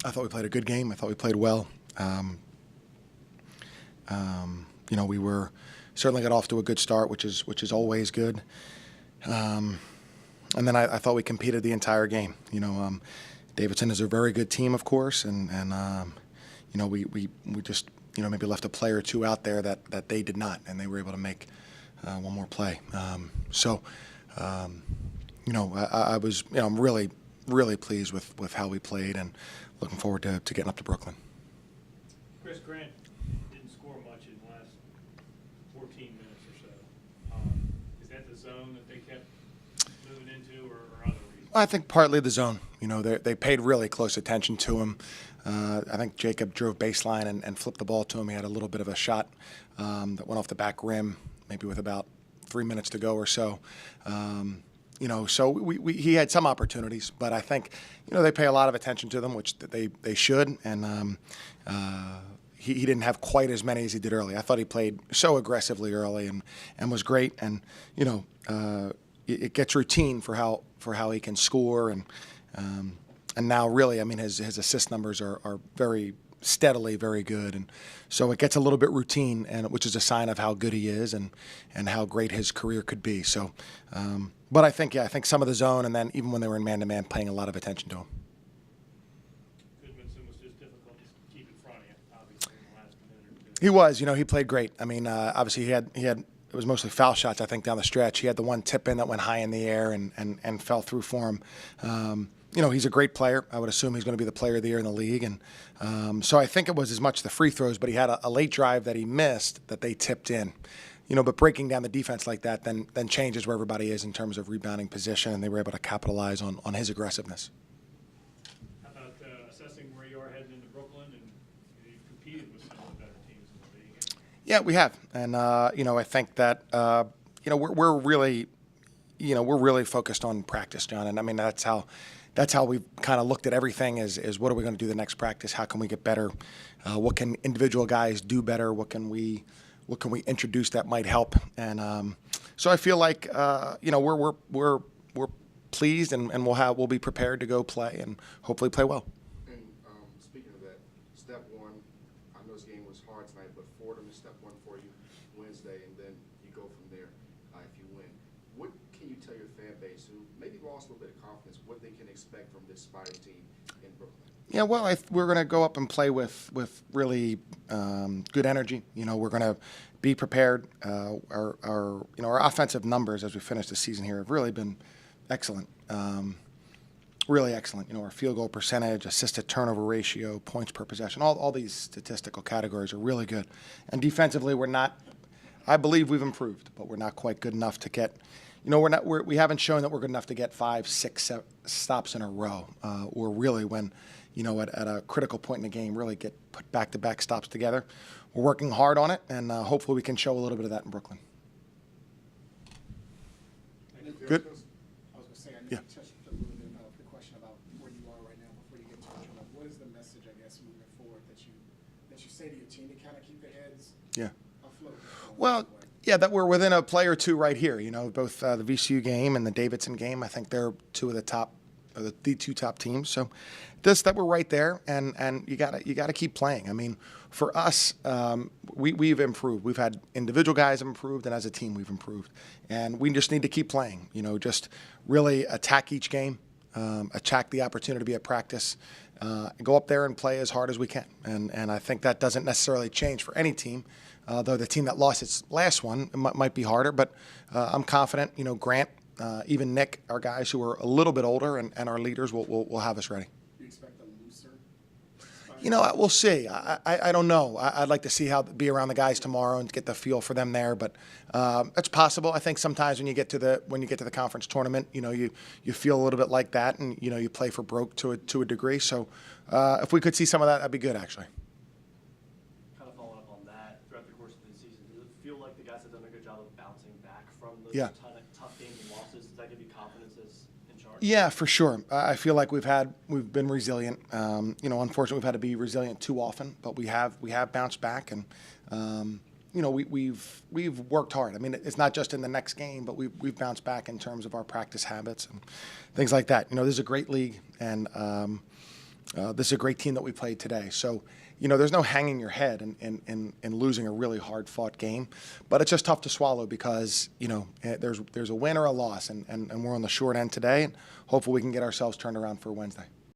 I thought we played a good game. I thought we played well. We were certainly got off to a good start, which is always good. And then I thought we competed the entire game. Davidson is a very good team, of course, and we just maybe left a player or two out there that they did not, and they were able to make one more play. I was I'm really pleased with how we played, and looking forward to getting up to Brooklyn. Chris, Grant didn't score much in the last 14 minutes or so. Is that the zone that they kept moving into, or other reasons? I think partly the zone. They paid really close attention to him. I think Jacob drove baseline and flipped the ball to him. He had a little bit of a shot that went off the back rim, maybe with about 3 minutes to go or so. So he had some opportunities, but I think they pay a lot of attention to them, which they should. And he didn't have quite as many as he did early. I thought he played so aggressively early and was great. And it gets routine for how he can score, and now really, his assist numbers are very steadily very good, and so it gets a little bit routine, and which is a sign of how good he is and how great his career could be. So, but I think some of the zone, and then even when they were in man-to-man, paying a lot of attention to him. Goodmanson was just difficult to keep in front of you, obviously, in the last minute or two. He was, he played great. Obviously he had it was mostly foul shots, I think, down the stretch. He had the one tip in that went high in the air and fell through for him. He's a great player. I would assume he's going to be the player of the year in the league. And so I think it was as much the free throws, but he had a late drive that he missed that they tipped in. But breaking down the defense like that then changes where everybody is in terms of rebounding position, and they were able to capitalize on his aggressiveness. How about assessing where you are heading into Brooklyn, and you've competed with some of the better teams in the league? Yeah, we have. And, I think that, we're really focused on practice, John. And, that's how we've kind of looked at everything is what are we going to do the next practice? How can we get better? What can individual guys do better? What can we introduce that might help? And so I feel like we're pleased, and we'll be prepared to go play and hopefully play well. And speaking of that, step one, I know this game was hard tonight, but Fordham is step one for you Wednesday, and then you go from there if you win. What can you tell your fan base who maybe lost a little bit of confidence, what they can expect from this Spiders team in Brooklyn? Yeah, well, we're going to go up and play with really good energy. We're going to be prepared. Our offensive numbers as we finish the season here have really been excellent, really excellent. Our field goal percentage, assist to turnover ratio, points per possession, all these statistical categories are really good. And defensively, I believe we've improved, but we're not quite good enough to get. We haven't shown that we're good enough to get 5, 6 stops in a row, or really when, at a critical point in the game, really get put back-to-back stops together. We're working hard on it, and hopefully we can show a little bit of that in Brooklyn. Good. I was going to say, I know you touched a little bit about the question about where you are right now before you get to Brooklyn. What is the message, I guess, moving forward that you say to your team to kind of keep their heads afloat? Well, yeah, that we're within a play or two right here. Both the VCU game and the Davidson game. I think they're two of the top, or the two top teams. So, that we're right there, and you gotta keep playing. For us, we've improved. We've had individual guys have improved, and as a team, we've improved. And we just need to keep playing. Just really attack each game, attack the opportunity to be at practice, go up there and play as hard as we can. And I think that doesn't necessarily change for any team. Though the team that lost its last one might be harder, but I'm confident. Grant, even Nick, our guys who are a little bit older and our leaders will have us ready. Do you expect a looser? We'll see. I don't know. I'd like to see be around the guys tomorrow and get the feel for them there, but it's possible. I think sometimes when you get to the conference tournament, you feel a little bit like that, and you play for broke to a degree. So if we could see some of that, that'd be good actually. Yeah. Tough games and losses. Does that give you confidence as in charge? Yeah, for sure. I feel like we've been resilient. Unfortunately, we've had to be resilient too often, but we have bounced back, and we've worked hard. It's not just in the next game, but we've bounced back in terms of our practice habits and things like that. This is a great league, and this is a great team that we played today. So, there's no hanging your head in losing a really hard-fought game. But it's just tough to swallow because, there's a win or a loss, and we're on the short end today. And hopefully we can get ourselves turned around for Wednesday.